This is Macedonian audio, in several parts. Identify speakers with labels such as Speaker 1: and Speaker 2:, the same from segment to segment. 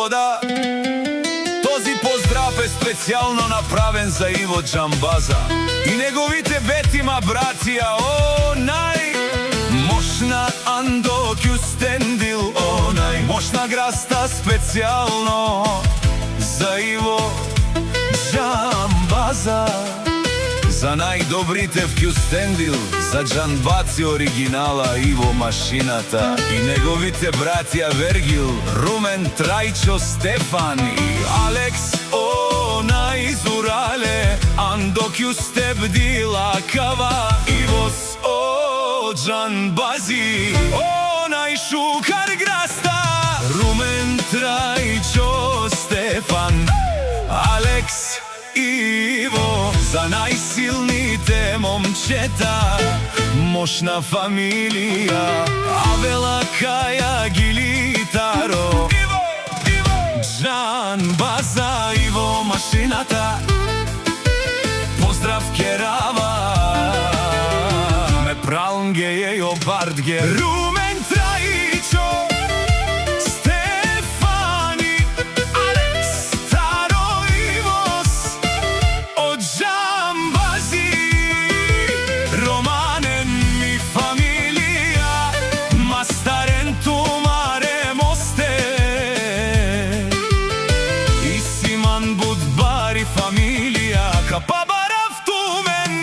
Speaker 1: господа. Този поздрав е специјално направен за Иво Џамбаза и неговите бетима братија. Мощна Андо Кюстендил, мощна граста специјално за Иво Џамбаза. За најдобрите в Кюстендил, за Џамбаци оригинала Иво Машината и неговите братја Вергил, Румен, Трајчо, Стефан и Алекс. Из Урале, Андо Кюстебдила Кава, Ивос Џамбази, Шукар Граста, Румен, Трајчо, Стефан, Алекс, Иво. За најсилните момчета, мощна фамилија, Авела, Каја, Гилитаро, Џамбаза, Иво Машината. Поздрав Керава, ме пралнге јо бардге, Румен, Трајчо, Стефани, Алекс, Таро, Ивос од Џамбази. Романен ми фамилија, Мастарен, Тумаре, Мосте, Будбари фамилија, Капабарав, Тумен.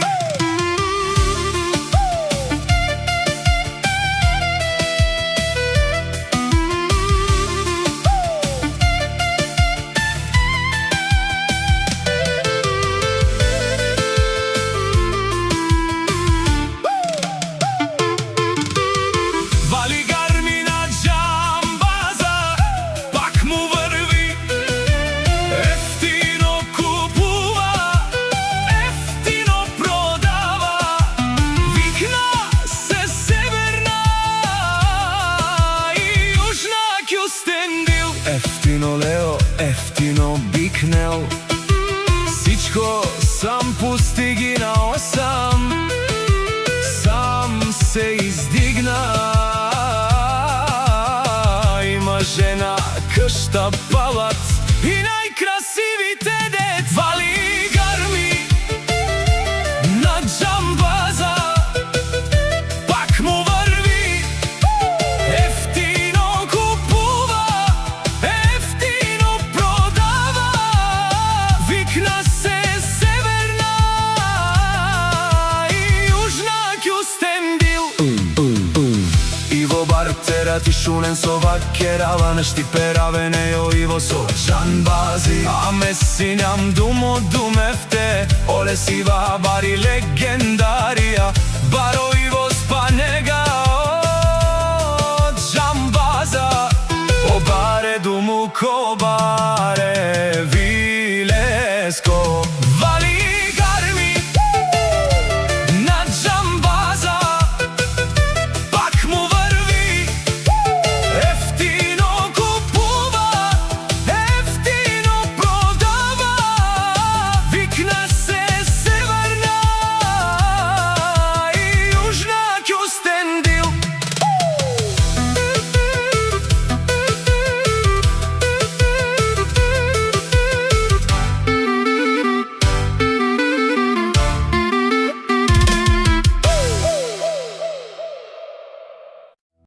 Speaker 1: Вали гармина Џамбаза, пак му врви, ефтино Лео, ефтино Бикнел. Сичко сам пустиги на 8, сам се издигна. Има жена, къща, палат и најкрасивите дет. Вали гарми на Џамбаза, пак му върви, ефтино купува, ефтино продава. Викна се Северна и Южна Кюстендил. Иво Бартерат и Шунен Совак Керава нешти перавене јо Иво со Џамбази. Аме синјам думо думевте, оле сива бари легендарија, баро Иво спанега од Џамбаза. О баре думу ко баре